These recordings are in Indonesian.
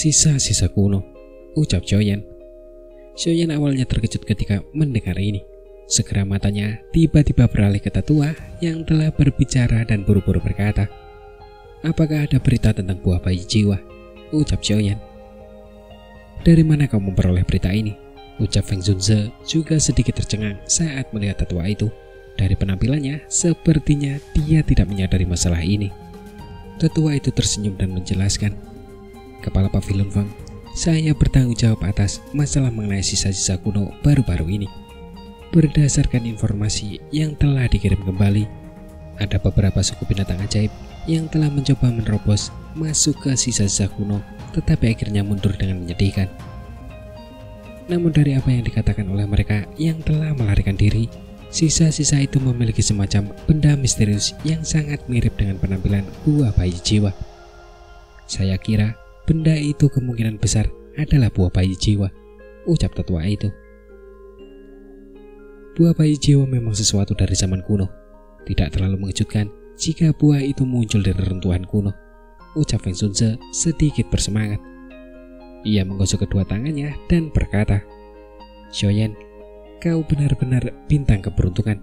Sisa-sisa kuno, ucap Shoyan. Shoyan awalnya terkejut ketika mendengar ini. Segera matanya tiba-tiba beralih ke tetua yang telah berbicara dan buru-buru berkata, "Apakah ada berita tentang buah bayi jiwa?" ucap Shoyan. "Dari mana kau memperoleh berita ini?" ucap Feng Zunze juga sedikit tercengang saat melihat tetua itu. Dari penampilannya, sepertinya dia tidak menyadari masalah ini. Tetua itu tersenyum dan menjelaskan, "Kepala Pavilion Feng, saya bertanggung jawab atas masalah mengenai sisa-sisa kuno baru-baru ini. Berdasarkan informasi yang telah dikirim kembali, ada beberapa suku binatang ajaib yang telah mencoba menerobos masuk ke sisa-sisa kuno, tetapi akhirnya mundur dengan menyedihkan. Namun dari apa yang dikatakan oleh mereka yang telah melarikan diri, sisa-sisa itu memiliki semacam benda misterius yang sangat mirip dengan penampilan buah bayi jiwa. Saya kira benda itu kemungkinan besar adalah buah bayi jiwa," ucap tetua itu. "Buah bayi jiwa memang sesuatu dari zaman kuno. Tidak terlalu mengejutkan jika buah itu muncul dari reruntuhan kuno," ucap Feng Zunze sedikit bersemangat. Ia menggosok kedua tangannya dan berkata, "Shoyan, kau benar-benar bintang keberuntungan.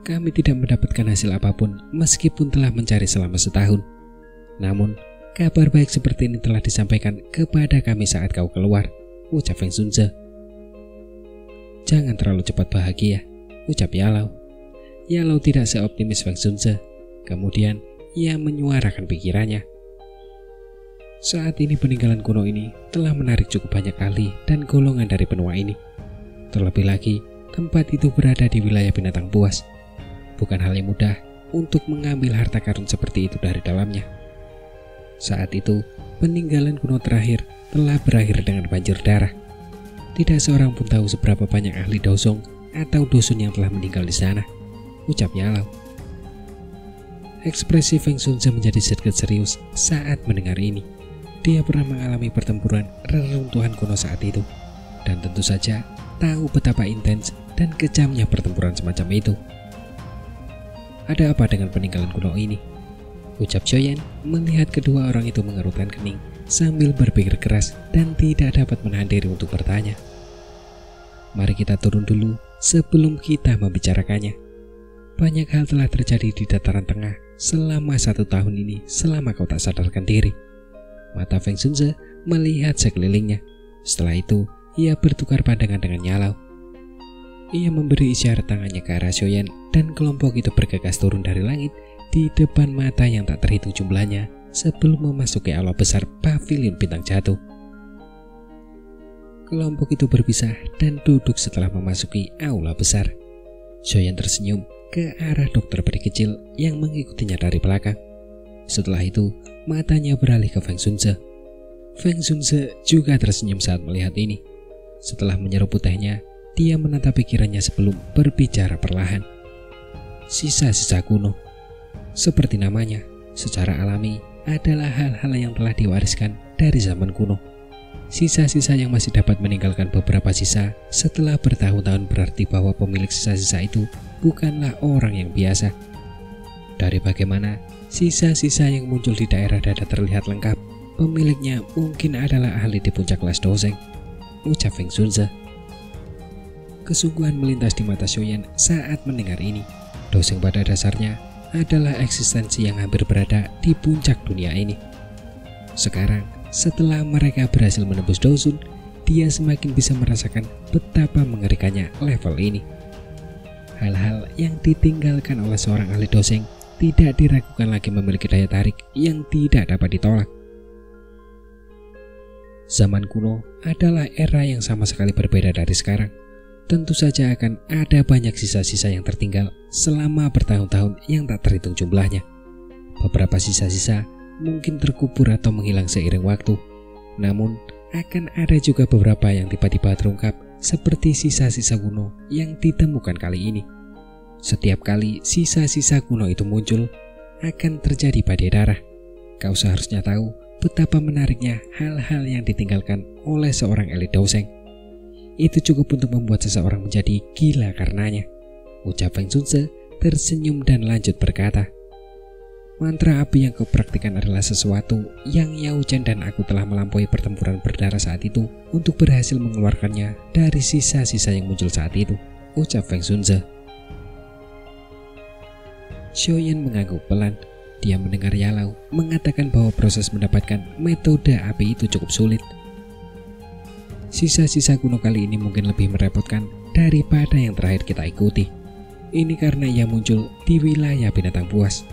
Kami tidak mendapatkan hasil apapun meskipun telah mencari selama setahun. Namun, kabar baik seperti ini telah disampaikan kepada kami saat kau keluar," ucap Feng Zunze. "Jangan terlalu cepat bahagia," ucap Yalau. Yalau tidak seoptimis Feng Zunze. Kemudian ia menyuarakan pikirannya. "Saat ini peninggalan kuno ini telah menarik cukup banyak ahli dan golongan dari benua ini. Terlebih lagi, tempat itu berada di wilayah binatang buas. Bukan hal yang mudah untuk mengambil harta karun seperti itu dari dalamnya. Saat itu, peninggalan kuno terakhir telah berakhir dengan banjir darah. Tidak seorang pun tahu seberapa banyak ahli dosong atau dusun yang telah meninggal di sana," ucap Yalau. Ekspresi Feng Zunze menjadi sedikit serius saat mendengar ini. Dia pernah mengalami pertempuran reruntuhan kuno saat itu, dan tentu saja tahu betapa intens dan kejamnya pertempuran semacam itu. "Ada apa dengan peninggalan kuno ini?" ucap Shoyan melihat kedua orang itu mengerutkan kening sambil berpikir keras dan tidak dapat menahan diri untuk bertanya. "Mari kita turun dulu sebelum kita membicarakannya. Banyak hal telah terjadi di dataran tengah selama 1 tahun ini selama kau tak sadarkan diri." Mata Feng Zunze melihat sekelilingnya. Setelah itu, ia bertukar pandangan dengan Yalau. Ia memberi isyarat tangannya ke arah Shoyan dan kelompok itu bergegas turun dari langit di depan mata yang tak terhitung jumlahnya sebelum memasuki aula besar pavilion bintang jatuh. Kelompok itu berpisah dan duduk setelah memasuki aula besar. Shoyan tersenyum ke arah dokter peri kecil yang mengikutinya dari belakang. Setelah itu, matanya beralih ke Feng Zunze. Feng Zunze juga tersenyum saat melihat ini. Setelah menyeruput tehnya, dia menatap pikirannya sebelum berbicara perlahan. "Sisa-sisa kuno. Seperti namanya, secara alami adalah hal-hal yang telah diwariskan dari zaman kuno. Sisa-sisa yang masih dapat meninggalkan beberapa sisa setelah bertahun-tahun berarti bahwa pemilik sisa-sisa itu bukanlah orang yang biasa. Dari bagaimana sisa-sisa yang muncul di daerah dada terlihat lengkap, pemiliknya mungkin adalah ahli di puncak kelas doseng," ucap Feng Zunze. Kesungguhan melintas di mata Shoyan saat mendengar ini. Doseng pada dasarnya adalah eksistensi yang hampir berada di puncak dunia ini. Sekarang, setelah mereka berhasil menembus Dosun, dia semakin bisa merasakan betapa mengerikannya level ini. Hal-hal yang ditinggalkan oleh seorang ahli doseng tidak diragukan lagi memiliki daya tarik yang tidak dapat ditolak. Zaman kuno adalah era yang sama sekali berbeda dari sekarang. Tentu saja akan ada banyak sisa-sisa yang tertinggal selama bertahun-tahun yang tak terhitung jumlahnya. Beberapa sisa-sisa mungkin terkubur atau menghilang seiring waktu. Namun, akan ada juga beberapa yang tiba-tiba terungkap seperti sisa-sisa kuno yang ditemukan kali ini. Setiap kali sisa-sisa kuno itu muncul, akan terjadi badai darah. Kau seharusnya tahu betapa menariknya hal-hal yang ditinggalkan oleh seorang elit doseng. Itu cukup untuk membuat seseorang menjadi gila karenanya, ucap Feng Zunze tersenyum dan lanjut berkata. Mantra api yang kau praktikkan adalah sesuatu yang Yao Chen dan aku telah melampaui pertempuran berdarah saat itu untuk berhasil mengeluarkannya dari sisa-sisa yang muncul saat itu, ucap Feng Zunze. Xiaoyan mengangguk pelan. Dia mendengar Yalao mengatakan bahwa proses mendapatkan metode api itu cukup sulit. Sisa-sisa kuno kali ini mungkin lebih merepotkan daripada yang terakhir kita ikuti. Ini karena ia muncul di wilayah binatang buas.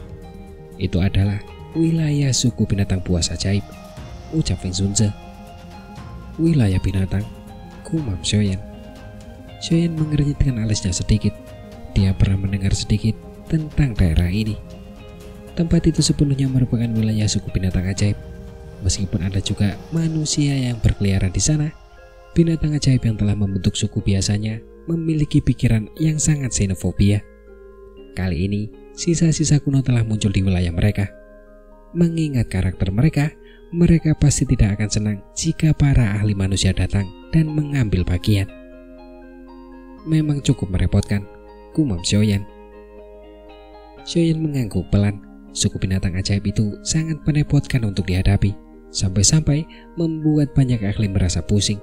Itu adalah wilayah suku binatang buas ajaib, ucap Feng Zunze. Wilayah binatang, gumam Xiaoyan. Xiaoyan mengernyit dengan alisnya sedikit. Dia pernah mendengar sedikit tentang daerah ini. Tempat itu sepenuhnya merupakan wilayah suku binatang ajaib. Meskipun ada juga manusia yang berkeliaran di sana, binatang ajaib yang telah membentuk suku biasanya memiliki pikiran yang sangat xenofobia. Kali ini, sisa-sisa kuno telah muncul di wilayah mereka. Mengingat karakter mereka, mereka pasti tidak akan senang jika para ahli manusia datang dan mengambil bagian. Memang cukup merepotkan, gumam Xiaoyan. Xiaoyan mengangguk pelan. Suku binatang ajaib itu sangat merepotkan untuk dihadapi, sampai-sampai membuat banyak ahli merasa pusing.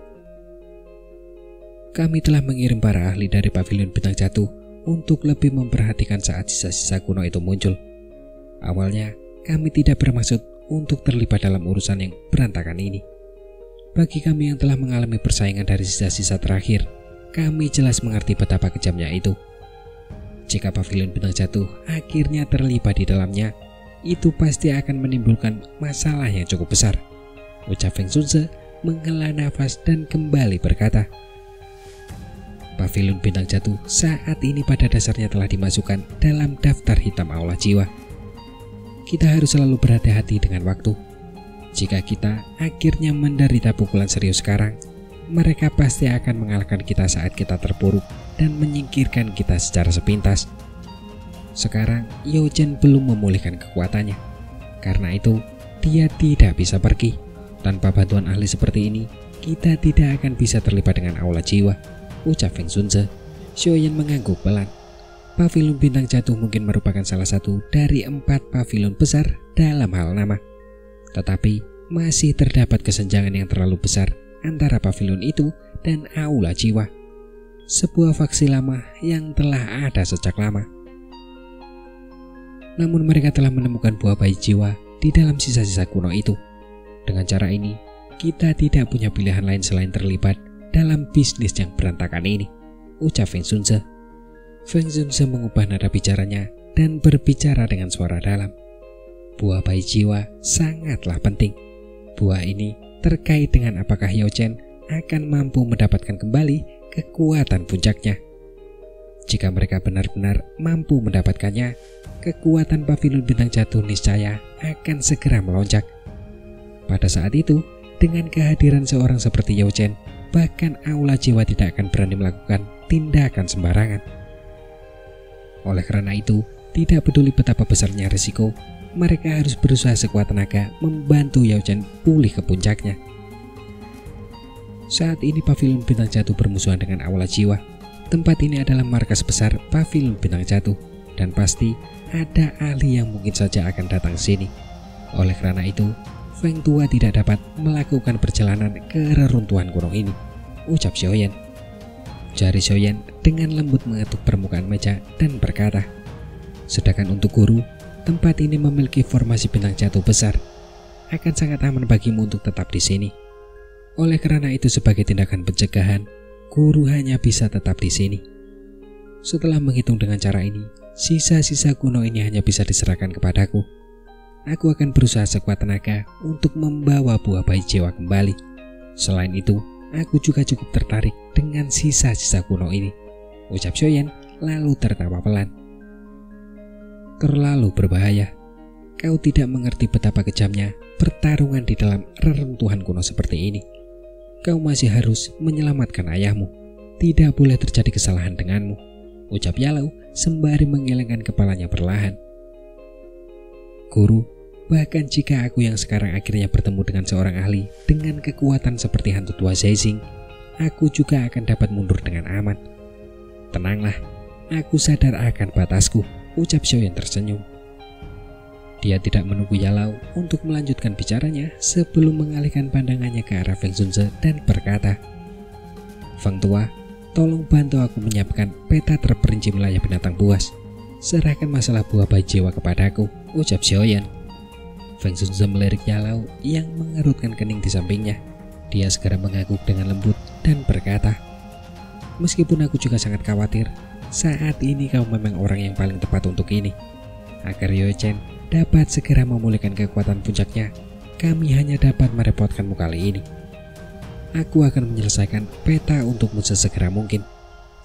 Kami telah mengirim para ahli dari pavilion bintang jatuh untuk lebih memperhatikan saat sisa-sisa kuno itu muncul. Awalnya, kami tidak bermaksud untuk terlibat dalam urusan yang berantakan ini. Bagi kami yang telah mengalami persaingan dari sisa-sisa terakhir, kami jelas mengerti betapa kejamnya itu. Jika pavilion bintang jatuh akhirnya terlibat di dalamnya, itu pasti akan menimbulkan masalah yang cukup besar, ucap Feng Zunze menghela nafas dan kembali berkata. Pavilion bintang jatuh saat ini pada dasarnya telah dimasukkan dalam daftar hitam aula jiwa. Kita harus selalu berhati-hati dengan waktu. Jika kita akhirnya menderita pukulan serius sekarang, mereka pasti akan mengalahkan kita saat kita terpuruk dan menyingkirkan kita secara sepintas. Sekarang Yao Chen belum memulihkan kekuatannya. Karena itu, dia tidak bisa pergi. Tanpa bantuan ahli seperti ini, kita tidak akan bisa terlibat dengan aula jiwa, ucap Feng Zunze. Xiaoyan mengangguk pelan. Pavilion bintang jatuh mungkin merupakan salah satu dari 4 pavilion besar dalam hal nama. Tetapi masih terdapat kesenjangan yang terlalu besar antara pavilion itu dan aula jiwa. Sebuah faksi lama yang telah ada sejak lama. Namun mereka telah menemukan buah bayi jiwa di dalam sisa-sisa kuno itu. Dengan cara ini, kita tidak punya pilihan lain selain terlibat dalam bisnis yang berantakan ini, ucap Feng Zunze. Feng Zunze mengubah nada bicaranya dan berbicara dengan suara dalam. Buah bayi jiwa sangatlah penting. Buah ini terkait dengan apakah Yao Chen akan mampu mendapatkan kembali kekuatan puncaknya. Jika mereka benar-benar mampu mendapatkannya, kekuatan pavilion bintang jatuh niscaya akan segera melonjak. Pada saat itu, dengan kehadiran seorang seperti Yao Chen, bahkan aula jiwa tidak akan berani melakukan tindakan sembarangan. Oleh karena itu, tidak peduli betapa besarnya risiko, mereka harus berusaha sekuat tenaga membantu Yao Chen pulih ke puncaknya. Saat ini pavilion bintang jatuh bermusuhan dengan aula jiwa. Tempat ini adalah markas besar pavilion bintang jatuh, dan pasti ada ahli yang mungkin saja akan datang ke sini. Oleh karena itu, Feng Tua tidak dapat melakukan perjalanan ke reruntuhan gunung ini, ucap Xiaoyan. Jari Xiaoyan dengan lembut mengetuk permukaan meja dan berkata, sedangkan untuk guru, tempat ini memiliki formasi bintang jatuh besar. Akan sangat aman bagimu untuk tetap di sini. Oleh karena itu, sebagai tindakan pencegahan, guru hanya bisa tetap di sini. Setelah menghitung dengan cara ini, sisa-sisa kuno ini hanya bisa diserahkan kepadaku. Aku akan berusaha sekuat tenaga untuk membawa buah bayi jiwa kembali. Selain itu, aku juga cukup tertarik dengan sisa-sisa kuno ini, ucap Xiaoyan lalu tertawa pelan. Terlalu berbahaya. Kau tidak mengerti betapa kejamnya pertarungan di dalam reruntuhan kuno seperti ini. Kau masih harus menyelamatkan ayahmu. Tidak boleh terjadi kesalahan denganmu, ucap Yalao sembari menggelengkan kepalanya perlahan. Guru, bahkan jika aku yang sekarang akhirnya bertemu dengan seorang ahli dengan kekuatan seperti hantu tua Zhaixing, aku juga akan dapat mundur dengan aman. Tenanglah, aku sadar akan batasku, ucap Xiaoyan tersenyum. Dia tidak menunggu Yalau untuk melanjutkan bicaranya sebelum mengalihkan pandangannya ke arah Feng Zunze dan berkata, "Feng Tua, tolong bantu aku menyiapkan peta terperinci wilayah binatang buas. Serahkan masalah buah bayi jiwa kepadaku," ucap Xiaoyan. Feng Zunze melirik Yalau yang mengerutkan kening di sampingnya. Dia segera mengangguk dengan lembut dan berkata, "Meskipun aku juga sangat khawatir, saat ini kau memang orang yang paling tepat untuk ini. Agar Yue Chen dapat segera memulihkan kekuatan puncaknya, kami hanya dapat merepotkanmu kali ini. Aku akan menyelesaikan peta untukmu sesegera mungkin.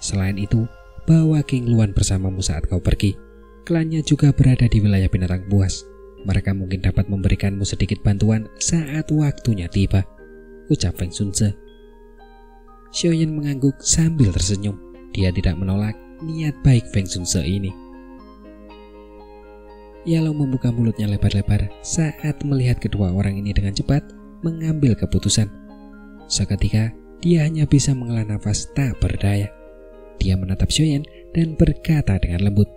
Selain itu, bawa King Luan bersamamu saat kau pergi. Klannya juga berada di wilayah binatang buas. Mereka mungkin dapat memberikanmu sedikit bantuan saat waktunya tiba," ucap Feng Zunze. Xiaoyan mengangguk sambil tersenyum. Dia tidak menolak niat baik Feng Zunze ini. Yalau membuka mulutnya lebar-lebar saat melihat kedua orang ini dengan cepat mengambil keputusan. Seketika, dia hanya bisa menghela nafas tak berdaya. Dia menatap Xiaoyan dan berkata dengan lembut,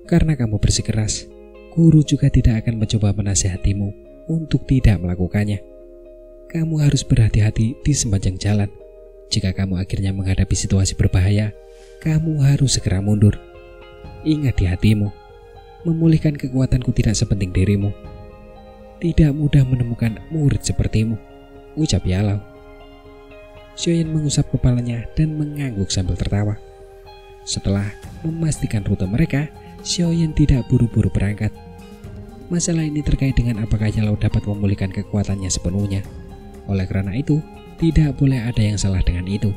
"Karena kamu bersikeras, guru juga tidak akan mencoba menasihatimu untuk tidak melakukannya. Kamu harus berhati-hati di sepanjang jalan. Jika kamu akhirnya menghadapi situasi berbahaya, kamu harus segera mundur. Ingat di hatimu, memulihkan kekuatanku tidak sepenting dirimu. Tidak mudah menemukan murid sepertimu," ucap Yalau. Xiaoyan mengusap kepalanya dan mengangguk sambil tertawa. Setelah memastikan rute mereka, Xiaoyan tidak buru-buru berangkat. Masalah ini terkait dengan apakah Yalau dapat memulihkan kekuatannya sepenuhnya. Oleh karena itu, tidak boleh ada yang salah dengan itu.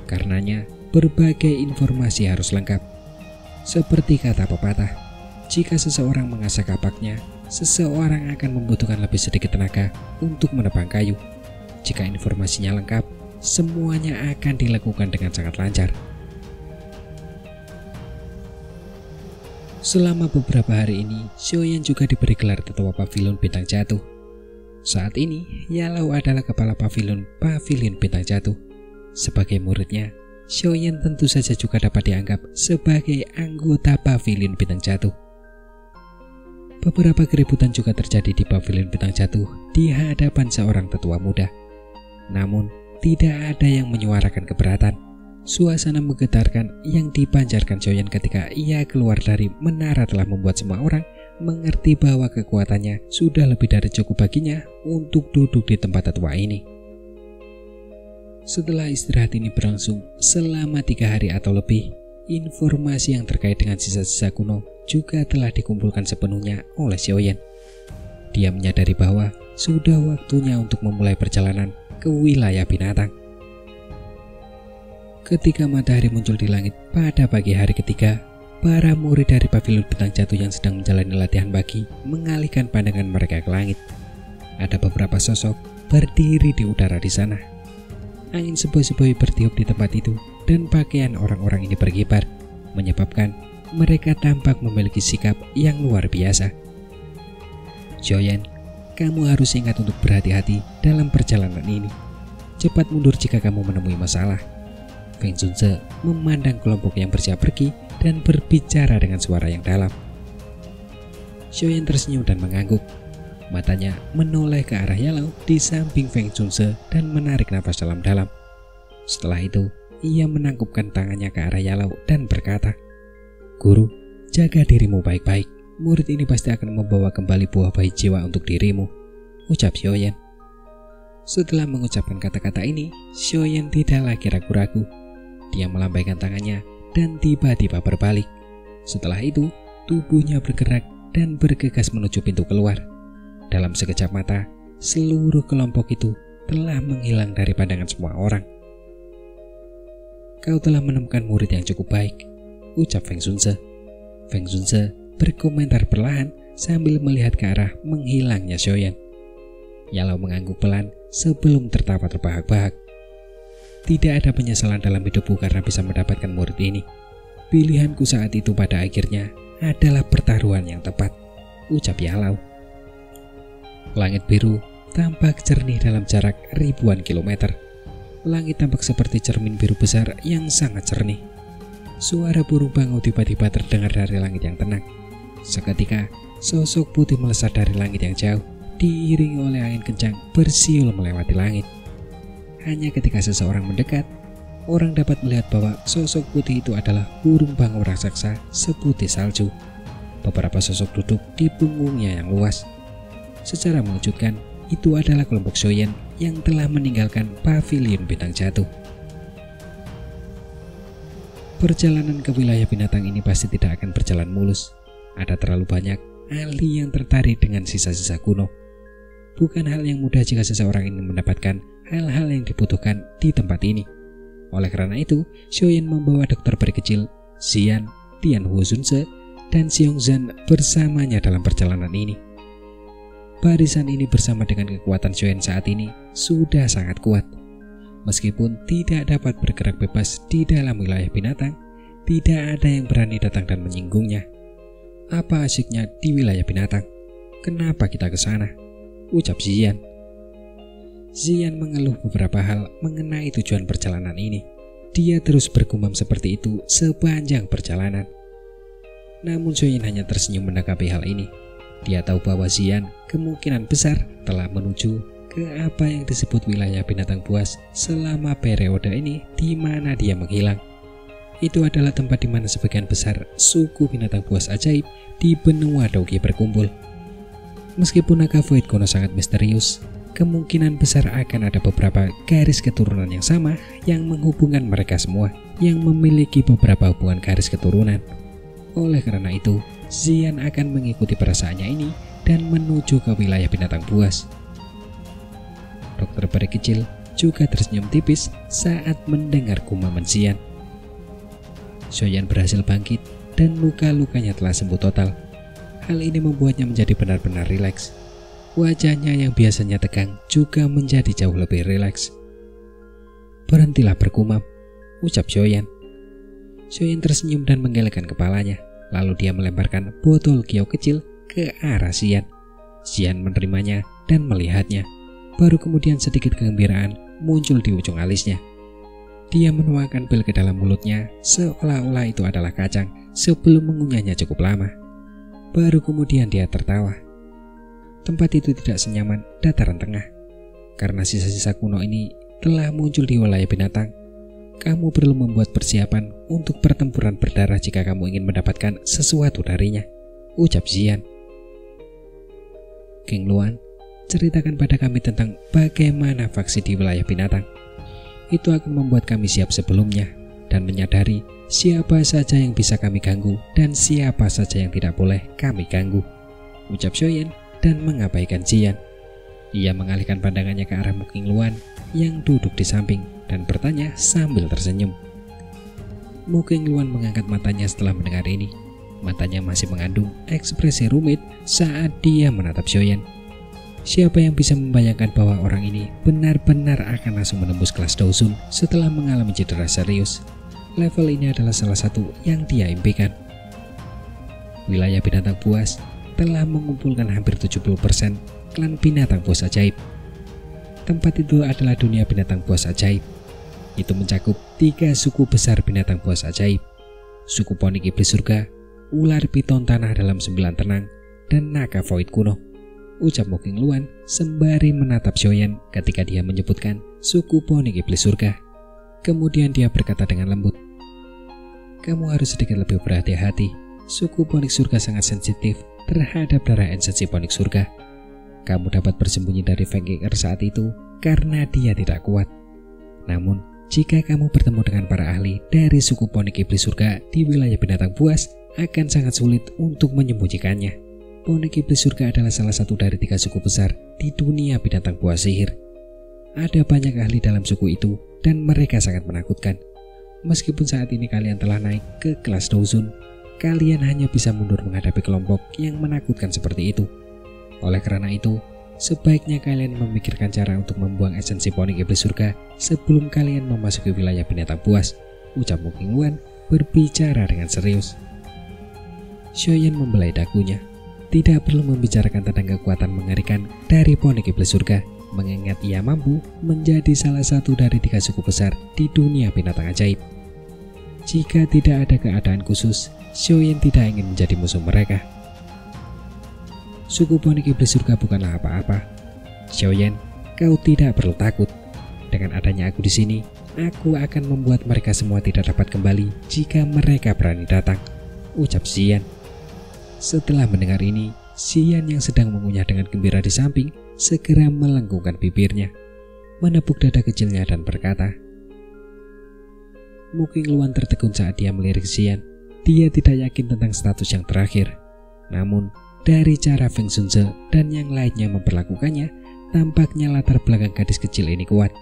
Karenanya, berbagai informasi harus lengkap. Seperti kata pepatah, jika seseorang mengasah kapaknya, seseorang akan membutuhkan lebih sedikit tenaga untuk menebang kayu. Jika informasinya lengkap, semuanya akan dilakukan dengan sangat lancar. Selama beberapa hari ini, Xiaoyan juga diberi gelar Tetua Pavilion Bintang Jatuh. Saat ini, Yalau adalah kepala Pavilion Bintang Jatuh. Sebagai muridnya, Xiaoyan tentu saja juga dapat dianggap sebagai anggota Pavilion Bintang Jatuh. Beberapa keributan juga terjadi di Pavilion Bintang Jatuh di hadapan seorang tetua muda. Namun, tidak ada yang menyuarakan keberatan. Suasana menggetarkan yang dipancarkan Xiaoyan ketika ia keluar dari menara telah membuat semua orang mengerti bahwa kekuatannya sudah lebih dari cukup baginya untuk duduk di tempat tetua ini. Setelah istirahat ini berlangsung selama 3 hari atau lebih, informasi yang terkait dengan sisa-sisa kuno juga telah dikumpulkan sepenuhnya oleh Xiaoyan. Dia menyadari bahwa sudah waktunya untuk memulai perjalanan ke wilayah binatang. Ketika matahari muncul di langit pada pagi hari ketiga, para murid dari Pavilion Bintang Jatuh yang sedang menjalani latihan pagi mengalihkan pandangan mereka ke langit. Ada beberapa sosok berdiri di udara di sana. Angin sepoi-sepoi bertiup di tempat itu dan pakaian orang-orang ini berkibar, menyebabkan mereka tampak memiliki sikap yang luar biasa. "Xiaoyan, kamu harus ingat untuk berhati-hati dalam perjalanan ini. Cepat mundur jika kamu menemui masalah." Feng Zunze memandang kelompok yang bersiap pergi dan berbicara dengan suara yang dalam. Xiaoyan tersenyum dan mengangguk. Matanya menoleh ke arah Yalau di samping Feng Zunze dan menarik nafas dalam-dalam. Setelah itu, ia menangkupkan tangannya ke arah Yalau dan berkata, "Guru, jaga dirimu baik-baik. Murid ini pasti akan membawa kembali buah bayi jiwa untuk dirimu," ucap Xiaoyan. Setelah mengucapkan kata-kata ini, Xiaoyan tidak lagi ragu-ragu. Dia melambaikan tangannya dan tiba-tiba berbalik. Setelah itu, tubuhnya bergerak dan bergegas menuju pintu keluar. Dalam sekejap mata, seluruh kelompok itu telah menghilang dari pandangan semua orang. "Kau telah menemukan murid yang cukup baik," ucap Feng Zunze. Feng Zunze berkomentar perlahan sambil melihat ke arah menghilangnya Xiaoyan. Yalau mengangguk pelan sebelum tertawa terbahak-bahak. "Tidak ada penyesalan dalam hidupku karena bisa mendapatkan murid ini. Pilihanku saat itu pada akhirnya adalah pertaruhan yang tepat," ucap Yalau. Langit biru tampak jernih dalam jarak ribuan kilometer. Langit tampak seperti cermin biru besar yang sangat jernih. Suara burung bangau tiba-tiba terdengar dari langit yang tenang. Seketika, sosok putih melesat dari langit yang jauh, diiringi oleh angin kencang bersiul melewati langit. Hanya ketika seseorang mendekat, orang dapat melihat bahwa sosok putih itu adalah burung bangau raksasa seputih salju. Beberapa sosok duduk di punggungnya yang luas. Secara mengejutkan, itu adalah kelompok Shoyan yang telah meninggalkan pavilion bintang jatuh. Perjalanan ke wilayah binatang ini pasti tidak akan berjalan mulus. Ada terlalu banyak ahli yang tertarik dengan sisa-sisa kuno. Bukan hal yang mudah jika seseorang ingin mendapatkan hal-hal yang dibutuhkan di tempat ini. Oleh karena itu, Shoyan membawa dokter peri kecil, Xian, Tianhuo Zunze, dan Xiongzhan bersamanya dalam perjalanan ini. Barisan ini bersama dengan kekuatan Shoyan saat ini sudah sangat kuat. Meskipun tidak dapat bergerak bebas di dalam wilayah binatang, tidak ada yang berani datang dan menyinggungnya. Apa asyiknya di wilayah binatang? Kenapa kita ke sana? Ucap Xian. Xian mengeluh beberapa hal mengenai tujuan perjalanan ini. Dia terus bergumam seperti itu sepanjang perjalanan. Namun Shoyan hanya tersenyum menanggapi hal ini. Dia tahu bahwa Xian kemungkinan besar telah menuju ke apa yang disebut wilayah binatang buas selama periode ini di mana dia menghilang. Itu adalah tempat di mana sebagian besar suku binatang buas ajaib di benua Dougi berkumpul. Meskipun naga Void kuno sangat misterius, kemungkinan besar akan ada beberapa garis keturunan yang sama yang menghubungkan mereka semua yang memiliki beberapa hubungan garis keturunan. Oleh karena itu, Xian akan mengikuti perasaannya ini dan menuju ke wilayah binatang buas. Dokter peri kecil juga tersenyum tipis saat mendengar gumaman Xian. Shoyan berhasil bangkit dan luka-lukanya telah sembuh total. Hal ini membuatnya menjadi benar-benar rileks. Wajahnya yang biasanya tegang juga menjadi jauh lebih rileks. Berhentilah bergumam, ucap Shoyan. Shoyan tersenyum dan menggelengkan kepalanya. Lalu dia melemparkan botol kiau kecil ke arah Xian. Xian menerimanya dan melihatnya. Baru kemudian sedikit kegembiraan muncul di ujung alisnya. Dia menuangkan pil ke dalam mulutnya seolah-olah itu adalah kacang sebelum mengunyahnya cukup lama. Baru kemudian dia tertawa. Tempat itu tidak senyaman dataran tengah. Karena sisa-sisa kuno ini telah muncul di wilayah binatang, kamu perlu membuat persiapan untuk pertempuran berdarah jika kamu ingin mendapatkan sesuatu darinya, ucap Xian. King Luan, ceritakan pada kami tentang bagaimana faksi di wilayah binatang. Itu akan membuat kami siap sebelumnya dan menyadari siapa saja yang bisa kami ganggu dan siapa saja yang tidak boleh kami ganggu, ucap Shoyan dan mengabaikan Xian. Ia mengalihkan pandangannya ke arah King Luan yang duduk di samping dan bertanya sambil tersenyum. King Luan mengangkat matanya setelah mendengar ini. Matanya masih mengandung ekspresi rumit saat dia menatap Shoyan. Siapa yang bisa membayangkan bahwa orang ini benar-benar akan langsung menembus kelas Dozun setelah mengalami cedera serius. Level ini adalah salah satu yang dia impikan. Wilayah binatang buas telah mengumpulkan hampir 70% klan binatang buas ajaib. Tempat itu adalah dunia binatang buas ajaib. Itu mencakup 3 suku besar binatang buas ajaib: suku Ponik Iblis Surga, ular piton tanah dalam 9 tenang, dan naga Void kuno, ucap King Luan sembari menatap Shoyan ketika dia menyebutkan suku Ponik Iblis Surga. Kemudian dia berkata dengan lembut, kamu harus sedikit lebih berhati-hati. Suku Ponik Surga sangat sensitif terhadap darah esensi Ponik Surga. Kamu dapat bersembunyi dari Feng Qinger saat itu karena dia tidak kuat. Namun, jika kamu bertemu dengan para ahli dari suku Ponik Iblis Surga di wilayah binatang buas, akan sangat sulit untuk menyembunyikannya. Ponik Iblis Surga adalah salah satu dari 3 suku besar di dunia binatang buas sihir. Ada banyak ahli dalam suku itu dan mereka sangat menakutkan. Meskipun saat ini kalian telah naik ke kelas Dozun, kalian hanya bisa mundur menghadapi kelompok yang menakutkan seperti itu. Oleh karena itu, sebaiknya kalian memikirkan cara untuk membuang esensi Ponik Iblis Surga sebelum kalian memasuki wilayah binatang buas, ucap King Luan berbicara dengan serius. Shoyan membelai dagunya. Tidak perlu membicarakan tentang kekuatan mengerikan dari Ponik Iblis Surga, mengingat ia mampu menjadi salah satu dari 3 suku besar di dunia binatang ajaib. Jika tidak ada keadaan khusus, Shoyan tidak ingin menjadi musuh mereka. Suku Ponik Iblis Surga bukanlah apa-apa. Xiaoyan, kau tidak perlu takut. Dengan adanya aku di sini, aku akan membuat mereka semua tidak dapat kembali jika mereka berani datang, ucap Xian. Setelah mendengar ini, Xian yang sedang mengunyah dengan gembira di samping segera melengkungkan bibirnya, menepuk dada kecilnya dan berkata, Muking Luan tertegun saat dia melirik Xian. Dia tidak yakin tentang status yang terakhir. Namun, dari cara Feng Shunze dan yang lainnya memperlakukannya, tampaknya latar belakang gadis kecil ini kuat.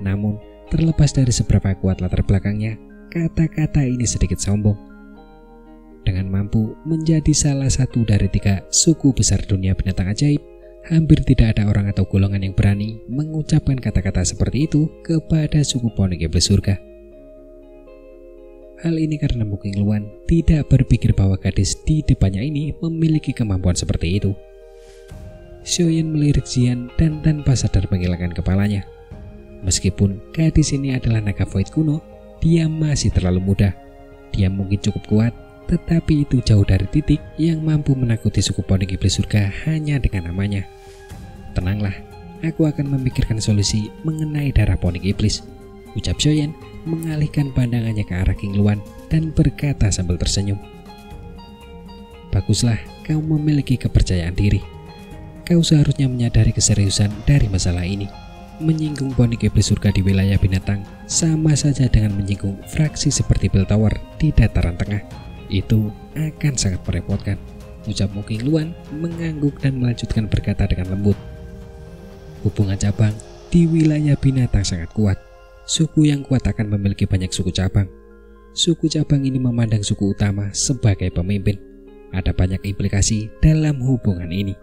Namun, terlepas dari seberapa kuat latar belakangnya, kata-kata ini sedikit sombong. Dengan mampu menjadi salah satu dari 3 suku besar dunia binatang ajaib, hampir tidak ada orang atau golongan yang berani mengucapkan kata-kata seperti itu kepada suku Ponik Iblis Surga. Hal ini karena Muking Luan tidak berpikir bahwa gadis di depannya ini memiliki kemampuan seperti itu. Xiaoyan melirik Xian dan tanpa sadar mengelakkan kepalanya. Meskipun gadis ini adalah naga void kuno, dia masih terlalu muda. Dia mungkin cukup kuat, tetapi itu jauh dari titik yang mampu menakuti suku Ponik Iblis Surga hanya dengan namanya. Tenanglah, aku akan memikirkan solusi mengenai darah Ponik Iblis, ucap Xiaoyan mengalihkan pandangannya ke arah King Luan dan berkata sambil tersenyum. Baguslah, kau memiliki kepercayaan diri. Kau seharusnya menyadari keseriusan dari masalah ini. Menyinggung Ponik Iblis Surga di wilayah binatang sama saja dengan menyinggung fraksi seperti Bell Tower di dataran tengah. Itu akan sangat merepotkan, ucap Muking Luan mengangguk dan melanjutkan berkata dengan lembut. Hubungan cabang di wilayah binatang sangat kuat. Suku yang kuat akan memiliki banyak suku cabang. Suku cabang ini memandang suku utama sebagai pemimpin. Ada banyak implikasi dalam hubungan ini.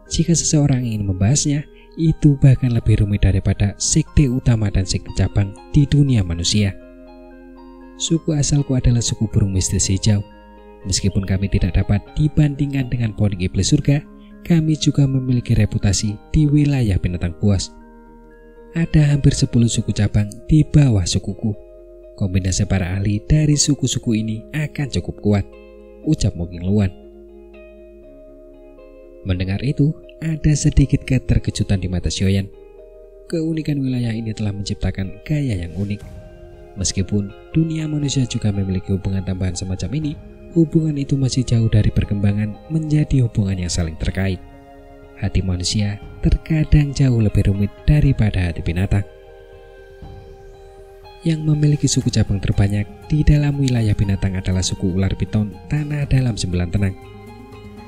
Jika seseorang ingin membahasnya, itu bahkan lebih rumit daripada sekte utama dan sekte cabang di dunia manusia. Suku asalku adalah suku burung mistis hijau. Meskipun kami tidak dapat dibandingkan dengan Ponik Iblis Surga, kami juga memiliki reputasi di wilayah binatang buas. Ada hampir 10 suku cabang di bawah sukuku. Kombinasi para ahli dari suku-suku ini akan cukup kuat, ucap Muking Luan. Mendengar itu, ada sedikit keterkejutan di mata Xiaoyan. Keunikan wilayah ini telah menciptakan gaya yang unik. Meskipun dunia manusia juga memiliki hubungan tambahan semacam ini, hubungan itu masih jauh dari perkembangan menjadi hubungan yang saling terkait. Hati manusia terkadang jauh lebih rumit daripada hati binatang. Yang memiliki suku cabang terbanyak di dalam wilayah binatang adalah suku ular piton tanah dalam 9 tenang.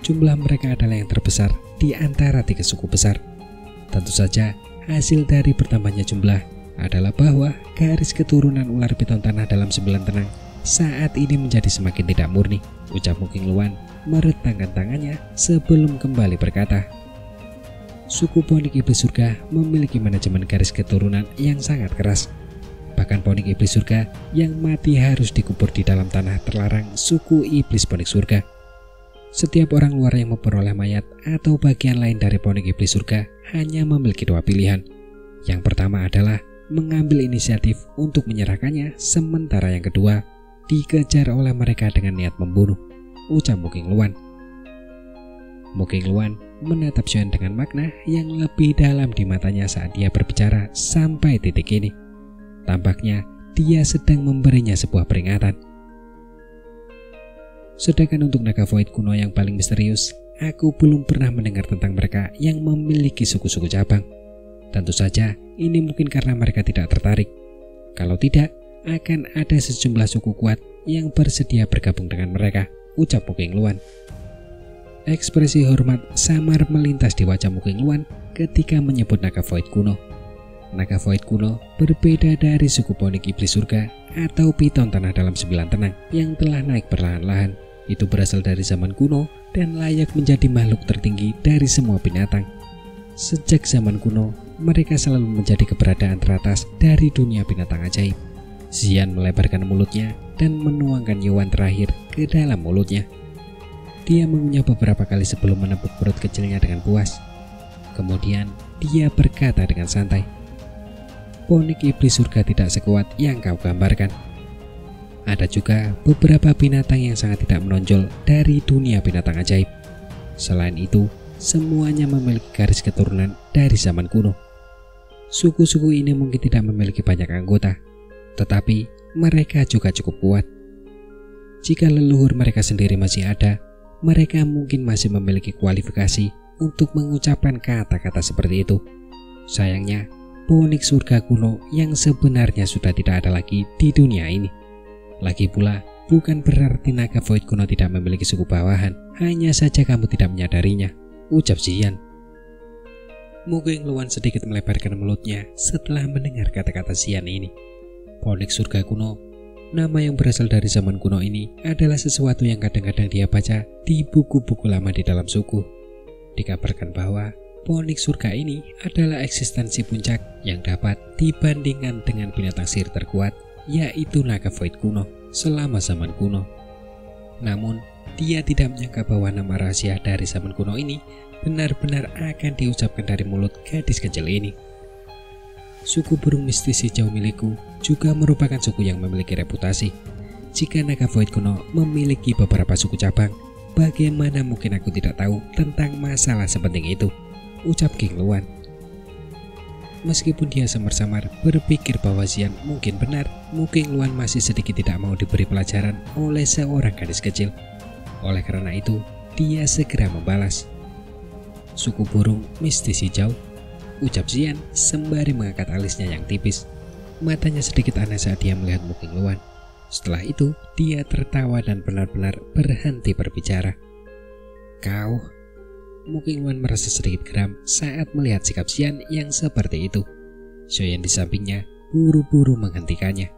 Jumlah mereka adalah yang terbesar di antara 3 suku besar. Tentu saja hasil dari bertambahnya jumlah adalah bahwa garis keturunan ular piton tanah dalam 9 tenang saat ini menjadi semakin tidak murni, ucap Muking Luan meretangkan tangannya sebelum kembali berkata. Suku Ponik Iblis Surga memiliki manajemen garis keturunan yang sangat keras. Bahkan Ponik Iblis Surga yang mati harus dikubur di dalam tanah terlarang suku Iblis Ponik Surga. Setiap orang luar yang memperoleh mayat atau bagian lain dari Ponik Iblis Surga hanya memiliki 2 pilihan. Yang pertama adalah mengambil inisiatif untuk menyerahkannya, sementara yang kedua dikejar oleh mereka dengan niat membunuh, ucap Muking Luan. Muking Luan menatap Xiaoyan dengan makna yang lebih dalam di matanya saat dia berbicara sampai titik ini. Tampaknya dia sedang memberinya sebuah peringatan. Sedangkan untuk naga void kuno yang paling misterius, aku belum pernah mendengar tentang mereka yang memiliki suku-suku cabang. Tentu saja ini mungkin karena mereka tidak tertarik. Kalau tidak, akan ada sejumlah suku kuat yang bersedia bergabung dengan mereka, ucap Muking Luan. Ekspresi hormat samar melintas di wajah Muking Luan ketika menyebut naga void kuno. Naga void kuno berbeda dari suku Ponik Iblis Surga atau piton tanah dalam 9 tenang yang telah naik perlahan-lahan. Itu berasal dari zaman kuno dan layak menjadi makhluk tertinggi dari semua binatang. Sejak zaman kuno, mereka selalu menjadi keberadaan teratas dari dunia binatang ajaib. Xian melebarkan mulutnya dan menuangkan Yuan terakhir ke dalam mulutnya. Dia mengunyah beberapa kali sebelum menepuk perut kecilnya dengan puas. Kemudian dia berkata dengan santai, Ponik Iblis Surga tidak sekuat yang kau gambarkan. Ada juga beberapa binatang yang sangat tidak menonjol dari dunia binatang ajaib. Selain itu, semuanya memiliki garis keturunan dari zaman kuno. Suku-suku ini mungkin tidak memiliki banyak anggota, tetapi mereka juga cukup kuat. Jika leluhur mereka sendiri masih ada, mereka mungkin masih memiliki kualifikasi untuk mengucapkan kata-kata seperti itu. Sayangnya, ponik surga kuno yang sebenarnya sudah tidak ada lagi di dunia ini. Lagi pula, bukan berarti naga void kuno tidak memiliki suku bawahan, hanya saja kamu tidak menyadarinya, ucap Xian. Mu Qingluan sedikit melebarkan mulutnya setelah mendengar kata-kata Xian ini. Ponik surga kuno, nama yang berasal dari zaman kuno ini adalah sesuatu yang kadang-kadang dia baca di buku-buku lama di dalam suku. Dikabarkan bahwa ponik surga ini adalah eksistensi puncak yang dapat dibandingkan dengan binatang sihir terkuat, yaitu naga void kuno selama zaman kuno. Namun, dia tidak menyangka bahwa nama rahasia dari zaman kuno ini benar-benar akan diucapkan dari mulut gadis kecil ini. Suku burung mistis hijau milikku juga merupakan suku yang memiliki reputasi. Jika naga void kuno memiliki beberapa suku cabang, bagaimana mungkin aku tidak tahu tentang masalah sepenting itu, ucap Qingluan. Meskipun dia samar-samar berpikir bahwa Xian mungkin benar, Mu Qingluan masih sedikit tidak mau diberi pelajaran oleh seorang gadis kecil. Oleh karena itu, dia segera membalas. Suku burung mistis hijau, ucap Xian sembari mengangkat alisnya yang tipis. Matanya sedikit aneh saat dia melihat Mu Qingluan. Setelah itu, dia tertawa dan benar-benar berhenti berbicara. Kau... Mu Qingluan merasa sedikit geram saat melihat sikap Xian yang seperti itu. Xian di sampingnya buru-buru menghentikannya.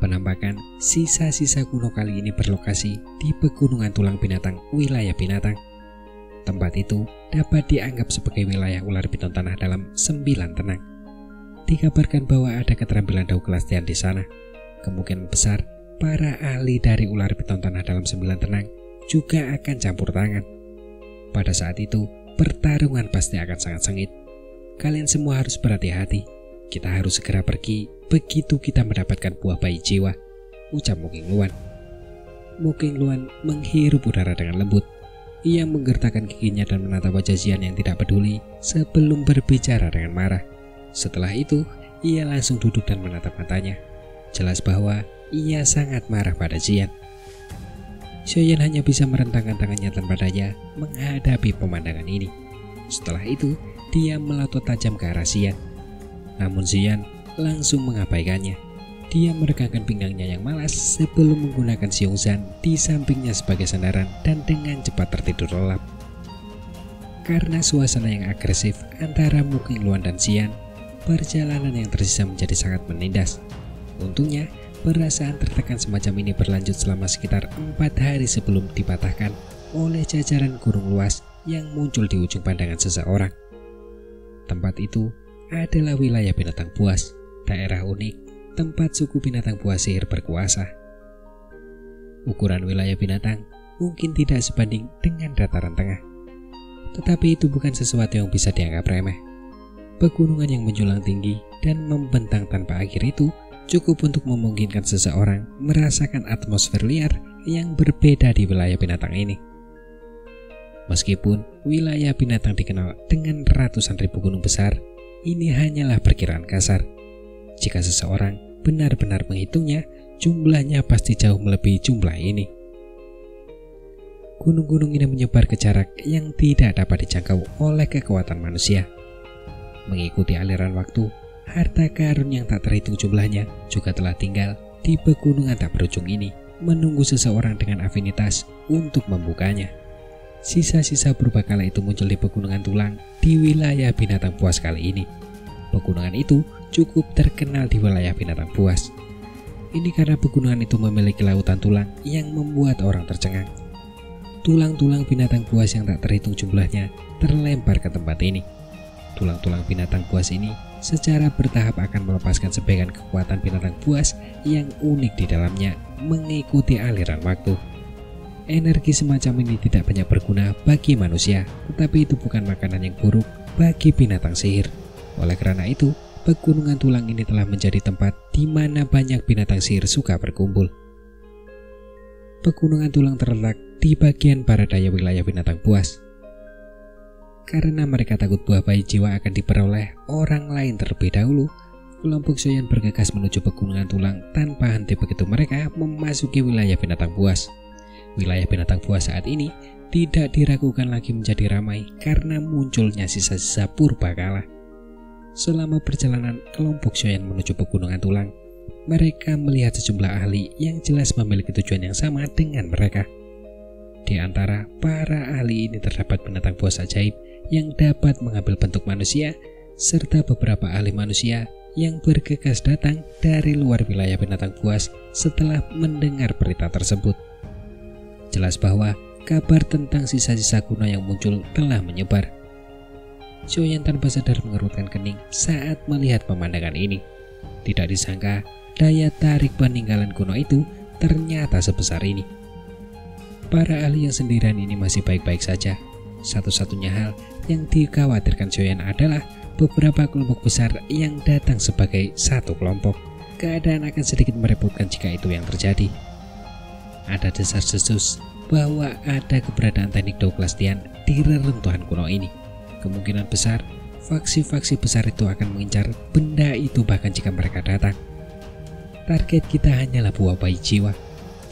Penampakan sisa-sisa kuno kali ini berlokasi di pegunungan tulang binatang wilayah binatang. Tempat itu dapat dianggap sebagai wilayah ular piton tanah dalam 9 tenang. Dikabarkan bahwa ada keterampilan Dao Kelastian di sana. Kemungkinan besar para ahli dari ular piton tanah dalam 9 tenang juga akan campur tangan. Pada saat itu, pertarungan pasti akan sangat sengit. Kalian semua harus berhati-hati. Kita harus segera pergi begitu kita mendapatkan buah bayi jiwa, ucap Mu Qingluan. Mu Qingluan menghirup udara dengan lembut. Ia menggertakkan giginya dan menatap wajah Xian yang tidak peduli sebelum berbicara dengan marah. Setelah itu, ia langsung duduk dan menatap matanya. Jelas bahwa ia sangat marah pada Xian. Xian hanya bisa merentangkan tangannya tanpa daya menghadapi pemandangan ini. Setelah itu, dia melotot tajam ke arah Xian. Namun Xian langsung mengabaikannya. Dia meregangkan pinggangnya yang malas sebelum menggunakan Xiongzhan di sampingnya sebagai sandaran dan dengan cepat tertidur lelap. Karena suasana yang agresif antara Mu Qingluan dan Xian, perjalanan yang tersisa menjadi sangat menindas. Untungnya, perasaan tertekan semacam ini berlanjut selama sekitar 4 hari sebelum dipatahkan oleh jajaran gunung luas yang muncul di ujung pandangan seseorang. Tempat itu adalah wilayah binatang buas, daerah unik, tempat suku binatang buas sihir berkuasa. Ukuran wilayah binatang mungkin tidak sebanding dengan dataran tengah, tetapi itu bukan sesuatu yang bisa dianggap remeh. Pegunungan yang menjulang tinggi dan membentang tanpa akhir itu cukup untuk memungkinkan seseorang merasakan atmosfer liar yang berbeda di wilayah binatang ini. Meskipun wilayah binatang dikenal dengan ratusan ribu gunung besar, ini hanyalah perkiraan kasar. Jika seseorang benar-benar menghitungnya, jumlahnya pasti jauh melebihi jumlah ini. Gunung-gunung ini menyebar ke jarak yang tidak dapat dijangkau oleh kekuatan manusia. Mengikuti aliran waktu, harta karun yang tak terhitung jumlahnya juga telah tinggal di pegunungan tak berujung ini, menunggu seseorang dengan afinitas untuk membukanya. Sisa-sisa purbakala itu muncul di pegunungan tulang di wilayah binatang buas kali ini. Pegunungan itu cukup terkenal di wilayah binatang buas. Ini karena pegunungan itu memiliki lautan tulang yang membuat orang tercengang. Tulang-tulang binatang buas yang tak terhitung jumlahnya terlempar ke tempat ini. Tulang-tulang binatang buas ini secara bertahap akan melepaskan sebagian kekuatan binatang buas yang unik di dalamnya mengikuti aliran waktu. Energi semacam ini tidak banyak berguna bagi manusia, tetapi itu bukan makanan yang buruk bagi binatang sihir. Oleh karena itu, pegunungan tulang ini telah menjadi tempat di mana banyak binatang sihir suka berkumpul. Pegunungan tulang terletak di bagian barat daya wilayah binatang buas. Karena mereka takut buah bayi jiwa akan diperoleh orang lain terlebih dahulu, kelompok Xiaoyan bergegas menuju pegunungan tulang tanpa henti begitu mereka memasuki wilayah binatang buas. Wilayah binatang buas saat ini tidak diragukan lagi menjadi ramai karena munculnya sisa-sisa purbakala. Selama perjalanan kelompok Xiaoyan menuju pegunungan tulang, mereka melihat sejumlah ahli yang jelas memiliki tujuan yang sama dengan mereka. Di antara para ahli ini terdapat binatang buas ajaib yang dapat mengambil bentuk manusia, serta beberapa ahli manusia yang bergegas datang dari luar wilayah binatang buas setelah mendengar berita tersebut. Jelas bahwa kabar tentang sisa-sisa kuno yang muncul telah menyebar. Xiaoyan tanpa sadar mengerutkan kening saat melihat pemandangan ini. Tidak disangka daya tarik peninggalan kuno itu ternyata sebesar ini. Para ahli yang sendirian ini masih baik-baik saja. Satu-satunya hal yang dikhawatirkan Xiaoyan adalah beberapa kelompok besar yang datang sebagai satu kelompok. Keadaan akan sedikit merepotkan jika itu yang terjadi. Ada desas-desus bahwa ada keberadaan teknik Douglas Tian di reruntuhan kuno ini. Kemungkinan besar faksi-faksi besar itu akan mengincar benda itu bahkan jika mereka datang. Target kita hanyalah buah bayi jiwa.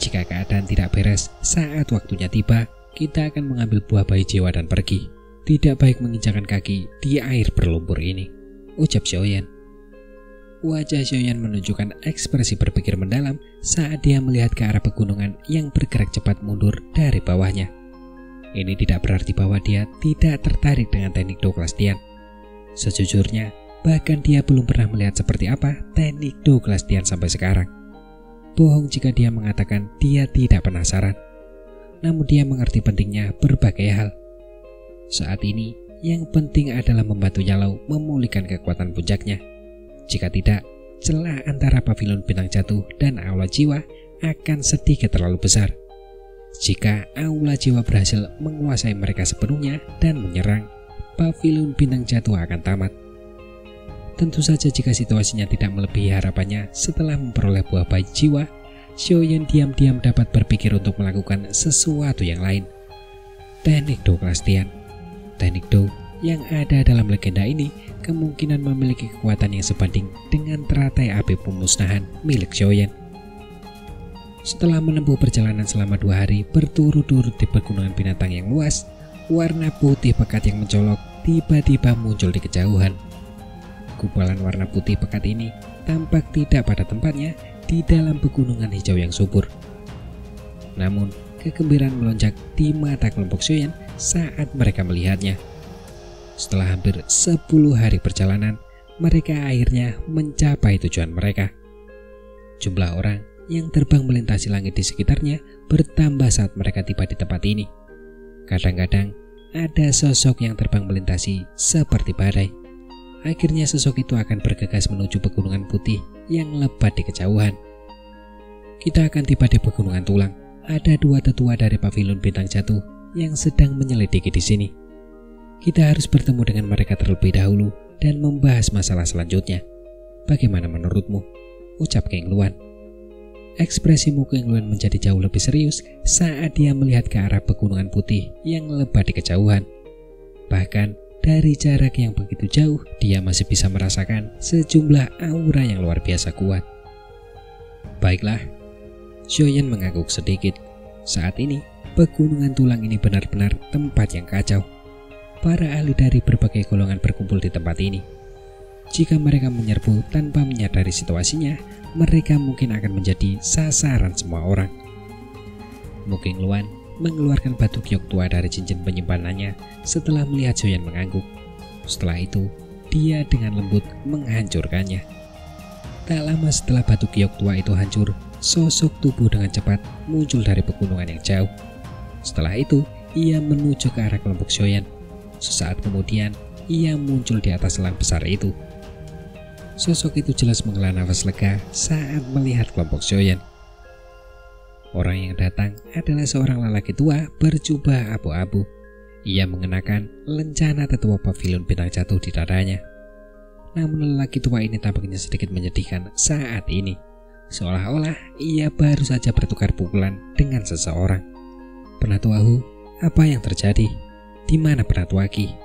Jika keadaan tidak beres saat waktunya tiba, kita akan mengambil buah bayi jiwa dan pergi. Tidak baik menginjakan kaki di air berlumpur ini, ucap Xiaoyan. Wajah Xiaoyan menunjukkan ekspresi berpikir mendalam saat dia melihat ke arah pegunungan yang bergerak cepat mundur dari bawahnya. Ini tidak berarti bahwa dia tidak tertarik dengan teknik Douglas Tian. Sejujurnya, bahkan dia belum pernah melihat seperti apa teknik Douglas Tian sampai sekarang. Bohong jika dia mengatakan dia tidak penasaran. Namun dia mengerti pentingnya berbagai hal. Saat ini, yang penting adalah membantu Yalau memulihkan kekuatan puncaknya. Jika tidak, celah antara pavilion bintang jatuh dan aula jiwa akan sedikit terlalu besar. Jika aula jiwa berhasil menguasai mereka sepenuhnya dan menyerang, pavilion bintang jatuh akan tamat. Tentu saja jika situasinya tidak melebihi harapannya setelah memperoleh buah bayi jiwa, Xiaoyan diam-diam dapat berpikir untuk melakukan sesuatu yang lain. Teknik Douglas Tian. Teknik Dou yang ada dalam legenda ini kemungkinan memiliki kekuatan yang sebanding dengan teratai api pemusnahan milik Xiaoyan. Setelah menempuh perjalanan selama 2 hari berturut-turut di pegunungan binatang yang luas, warna putih pekat yang mencolok tiba-tiba muncul di kejauhan. Gumpalan warna putih pekat ini tampak tidak pada tempatnya di dalam pegunungan hijau yang subur. Namun, kegembiraan melonjak di mata kelompok Xiaoyan saat mereka melihatnya. Setelah hampir 10 hari perjalanan, mereka akhirnya mencapai tujuan mereka. Jumlah orang yang terbang melintasi langit di sekitarnya bertambah saat mereka tiba di tempat ini. Kadang-kadang, ada sosok yang terbang melintasi seperti badai. Akhirnya sosok itu akan bergegas menuju pegunungan putih yang lebat di kejauhan. Kita akan tiba di pegunungan tulang. Ada 2 tetua dari pavilion bintang jatuh yang sedang menyelidiki di sini. Kita harus bertemu dengan mereka terlebih dahulu dan membahas masalah selanjutnya. Bagaimana menurutmu? Ucap Kang Luan. Ekspresi muka Kang Luan menjadi jauh lebih serius saat dia melihat ke arah pegunungan putih yang lebat di kejauhan. Bahkan dari jarak yang begitu jauh, dia masih bisa merasakan sejumlah aura yang luar biasa kuat. Baiklah, Xiaoyan mengangguk sedikit. Saat ini, pegunungan tulang ini benar-benar tempat yang kacau. Para ahli dari berbagai golongan berkumpul di tempat ini. Jika mereka menyerbu tanpa menyadari situasinya, mereka mungkin akan menjadi sasaran semua orang. Kang Luan mengeluarkan batu giok tua dari cincin penyimpanannya setelah melihat Xiaoyan mengangguk. Setelah itu, dia dengan lembut menghancurkannya. Tak lama setelah batu giok tua itu hancur, sosok tubuh dengan cepat muncul dari pegunungan yang jauh. Setelah itu, ia menuju ke arah kelompok Xiaoyan. Sesaat kemudian, ia muncul di atas selang besar itu. Sosok itu jelas menghela nafas lega saat melihat kelompok Xiaoyan. Orang yang datang adalah seorang lelaki tua berjubah abu-abu. Ia mengenakan lencana tetua pavilion bintang jatuh di dadanya. Namun lelaki tua ini tampaknya sedikit menyedihkan saat ini. Seolah-olah ia baru saja bertukar pukulan dengan seseorang. Penatu Ahu, apa yang terjadi? Di mana Penatu Aki?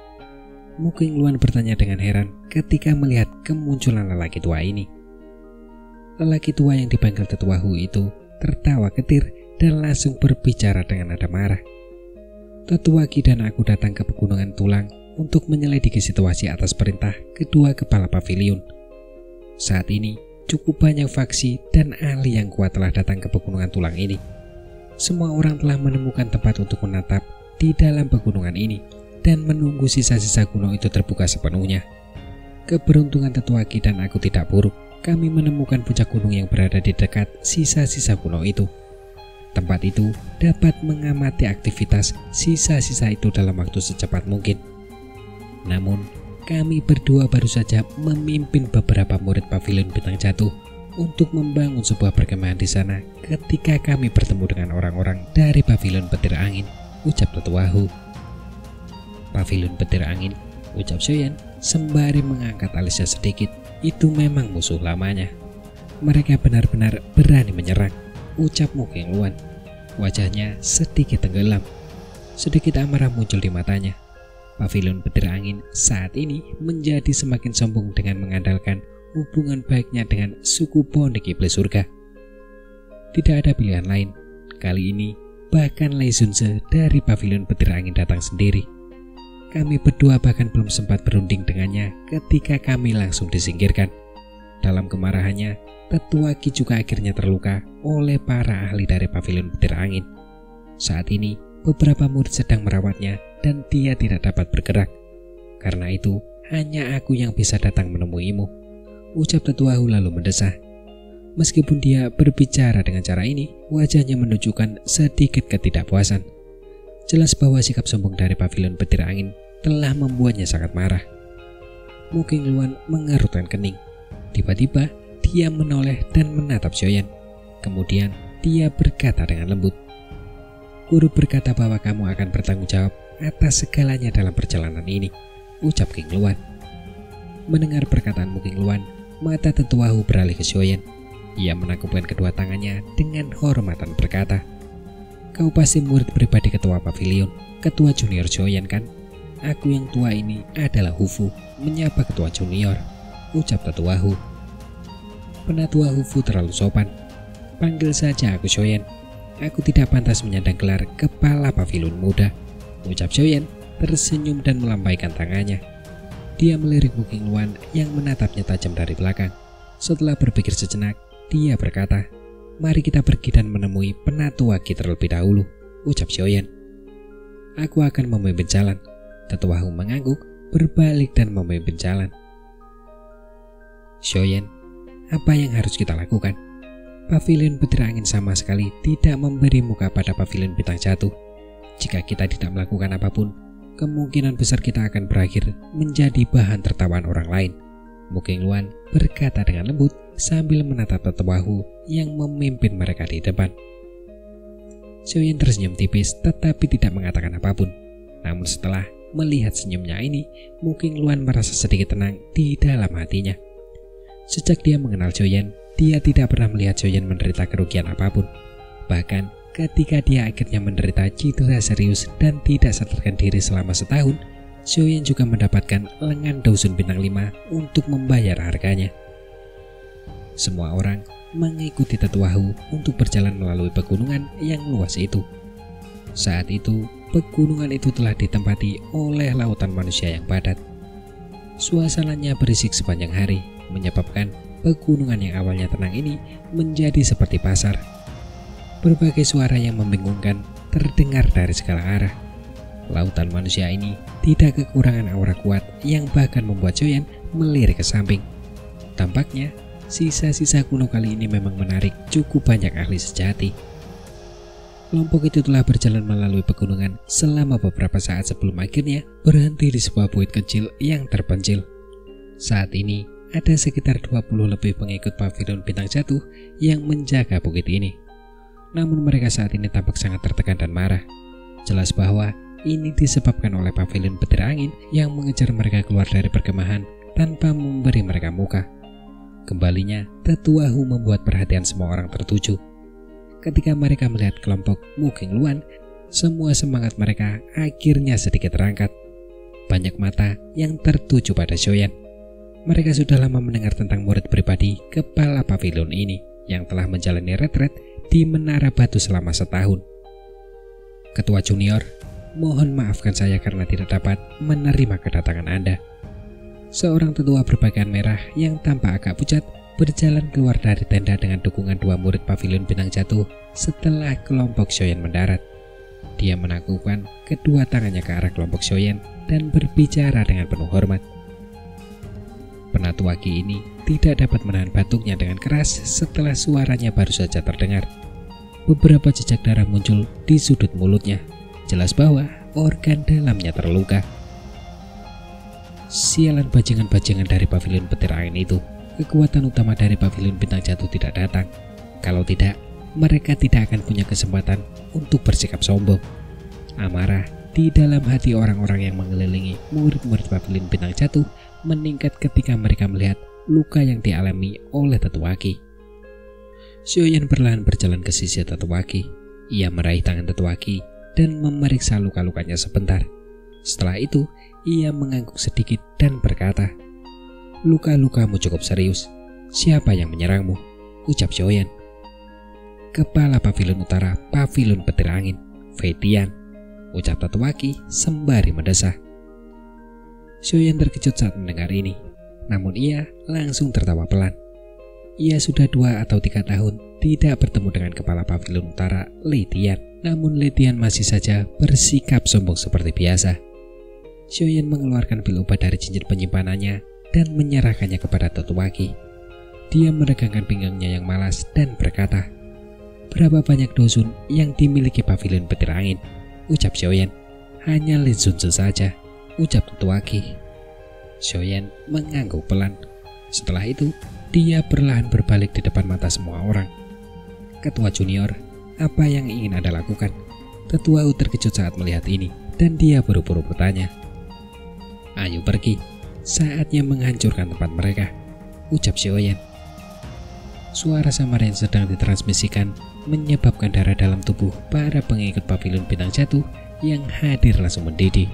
Mu Qingluan bertanya dengan heran ketika melihat kemunculan lelaki tua ini. Lelaki tua yang dipanggil Tetua Hu itu tertawa getir dan langsung berbicara dengan nada marah. Tetua Qi dan aku datang ke Pegunungan Tulang untuk menyelidiki situasi atas perintah kedua kepala pavilion. Saat ini, cukup banyak faksi dan ahli yang kuat telah datang ke Pegunungan Tulang ini. Semua orang telah menemukan tempat untuk menatap di dalam pegunungan ini dan menunggu sisa-sisa gunung itu terbuka sepenuhnya. Keberuntungan Tetua Qi dan aku tidak buruk. Kami menemukan puncak gunung yang berada di dekat sisa-sisa gunung itu. Tempat itu dapat mengamati aktivitas sisa-sisa itu dalam waktu secepat mungkin. Namun, kami berdua baru saja memimpin beberapa murid pavilion Bintang Jatuh untuk membangun sebuah perkemahan di sana ketika kami bertemu dengan orang-orang dari pavilion Petir Angin, ucap Tetua Hu. Pavilion Petir Angin, ucap Xiaoyan sembari mengangkat alisnya sedikit. Itu memang musuh lamanya. Mereka benar-benar berani menyerang, ucap Mu Qingluan. Wajahnya sedikit tenggelam. Sedikit amarah muncul di matanya. Pavilion Petir Angin saat ini menjadi semakin sombong dengan mengandalkan hubungan baiknya dengan suku Pondok Iblis Surga. Tidak ada pilihan lain. Kali ini bahkan Lei Zunze dari Pavilion Petir Angin datang sendiri. Kami berdua bahkan belum sempat berunding dengannya ketika kami langsung disingkirkan. Dalam kemarahannya, Tetua Qi juga akhirnya terluka oleh para ahli dari Pavilion Petir Angin. Saat ini, beberapa murid sedang merawatnya dan dia tidak dapat bergerak. Karena itu, hanya aku yang bisa datang menemuimu, ucap Tetua Hu lalu mendesah. Meskipun dia berbicara dengan cara ini, wajahnya menunjukkan sedikit ketidakpuasan. Jelas bahwa sikap sombong dari Pavilion Petir Angin telah membuatnya sangat marah. Mu Qingluan mengerutkan kening. Tiba-tiba, dia menoleh dan menatap Xiaoyan. Kemudian, dia berkata dengan lembut, "Guru berkata bahwa kamu akan bertanggung jawab atas segalanya dalam perjalanan ini," ucap Qingluan. Mendengar perkataan Mu Qingluan, mata Tetua Hu beralih ke Xiaoyan. Ia menangkupkan kedua tangannya dengan hormatan berkata, "Kau pasti murid pribadi ketua pavilion, ketua junior Xiaoyan kan? Aku yang tua ini adalah Hufu, menyapa ketua junior," ucap Tetua Hu. Penatua Hufu terlalu sopan. "Panggil saja aku Xiaoyan. Aku tidak pantas menyandang gelar kepala pavilion muda," ucap Xiaoyan tersenyum dan melambaikan tangannya. Dia melirik Mu Qingluan yang menatapnya tajam dari belakang. Setelah berpikir sejenak, dia berkata, "Mari kita pergi dan menemui Penatua Qi terlebih dahulu," ucap Xiaoyan. "Aku akan memimpin jalan." Tetua Hu mengangguk, berbalik dan memimpin jalan. "Xiaoyan, apa yang harus kita lakukan? Pavilion Petir Angin sama sekali tidak memberi muka pada Pavilion Bintang Jatuh. Jika kita tidak melakukan apapun, kemungkinan besar kita akan berakhir menjadi bahan tertawaan orang lain," Mu Qingluan berkata dengan lembut sambil menatap Tetua Hu yang memimpin mereka di depan. Xiaoyan tersenyum tipis tetapi tidak mengatakan apapun. Namun setelah melihat senyumnya ini, Mu Qingluan merasa sedikit tenang di dalam hatinya. Sejak dia mengenal Xiaoyan, dia tidak pernah melihat Xiaoyan menderita kerugian apapun. Bahkan ketika dia akhirnya menderita cedera serius dan tidak sadarkan diri selama setahun, Xiaoyan juga mendapatkan lengan Dusun Bintang 5 untuk membayar harganya. Semua orang mengikuti Tetua Hu untuk berjalan melalui pegunungan yang luas itu. Saat itu, pegunungan itu telah ditempati oleh lautan manusia yang padat. Suasananya berisik sepanjang hari, menyebabkan pegunungan yang awalnya tenang ini menjadi seperti pasar. Berbagai suara yang membingungkan terdengar dari segala arah. Lautan manusia ini tidak kekurangan aura kuat yang bahkan membuat Xiaoyan melirik ke samping. Tampaknya sisa-sisa kuno kali ini memang menarik cukup banyak ahli sejati. Kelompok itu telah berjalan melalui pegunungan selama beberapa saat sebelum akhirnya berhenti di sebuah bukit kecil yang terpencil. Saat ini ada sekitar 20 lebih pengikut Pavilion Bintang Jatuh yang menjaga bukit ini. Namun mereka saat ini tampak sangat tertekan dan marah. Jelas bahwa ini disebabkan oleh Pavilion Petir Angin yang mengejar mereka keluar dari perkemahan tanpa memberi mereka muka. Kembalinya, Tetua Hu membuat perhatian semua orang tertuju. Ketika mereka melihat kelompok Mu Qingluan, semua semangat mereka akhirnya sedikit terangkat. banyak mata yang tertuju pada Xiaoyan. Mereka sudah lama mendengar tentang murid pribadi kepala pavilion ini yang telah menjalani retret di Menara Batu selama setahun. Ketua Junior, mohon maafkan saya karena tidak dapat menerima kedatangan Anda. Seorang tetua berpakaian merah yang tampak agak pucat berjalan keluar dari tenda dengan dukungan dua murid pavilion Bintang Jatuh setelah kelompok Xiaoyan mendarat. Dia menangkupkan kedua tangannya ke arah kelompok Xiaoyan dan berbicara dengan penuh hormat. Penatua Qi ini tidak dapat menahan batuknya dengan keras setelah suaranya baru saja terdengar. Beberapa jejak darah muncul di sudut mulutnya, jelas bahwa organ dalamnya terluka. Sialan bajingan-bajingan dari pavilion petir angin itu, kekuatan utama dari pavilion Bintang Jatuh tidak datang. Kalau tidak, mereka tidak akan punya kesempatan untuk bersikap sombong. Amarah di dalam hati orang-orang yang mengelilingi murid-murid pavilion Bintang Jatuh meningkat ketika mereka melihat luka yang dialami oleh tetua Qi. Xiaoyan perlahan berjalan ke sisi tetua Qi. Ia meraih tangan tetua Qi dan memeriksa luka-lukanya sebentar. Setelah itu, ia mengangguk sedikit dan berkata, "Luka-lukamu cukup serius. Siapa yang menyerangmu?" ucap Xiaoyan. "Kepala pavilion utara pavilion petir angin, Fei Tian," ucap tetua Qi sembari mendesah. Xiaoyan terkejut saat mendengar ini, namun ia langsung tertawa pelan. Ia sudah 2 atau 3 tahun tidak bertemu dengan kepala pavilion utara Lei Tian, namun Lei Tian masih saja bersikap sombong seperti biasa. Xiaoyan mengeluarkan pil obat dari cincin penyimpanannya dan menyerahkannya kepada tetua Qi. Dia meregangkan pinggangnya yang malas dan berkata, "Berapa banyak dosun yang dimiliki pavilion petir angin?" ucap Xiaoyan. "Hanya Lin Xunzi saja," ucap tetua Qi. Xiaoyan mengangguk pelan. Setelah itu, dia perlahan berbalik di depan mata semua orang. "Ketua Junior, apa yang ingin Anda lakukan?" Tetua U terkejut saat melihat ini, dan dia buru-buru bertanya. "Ayo pergi, saatnya menghancurkan tempat mereka," ucap Xiaoyan. Suara samar yang sedang ditransmisikan menyebabkan darah dalam tubuh para pengikut pavilion Bintang Jatuh yang hadir langsung mendidih.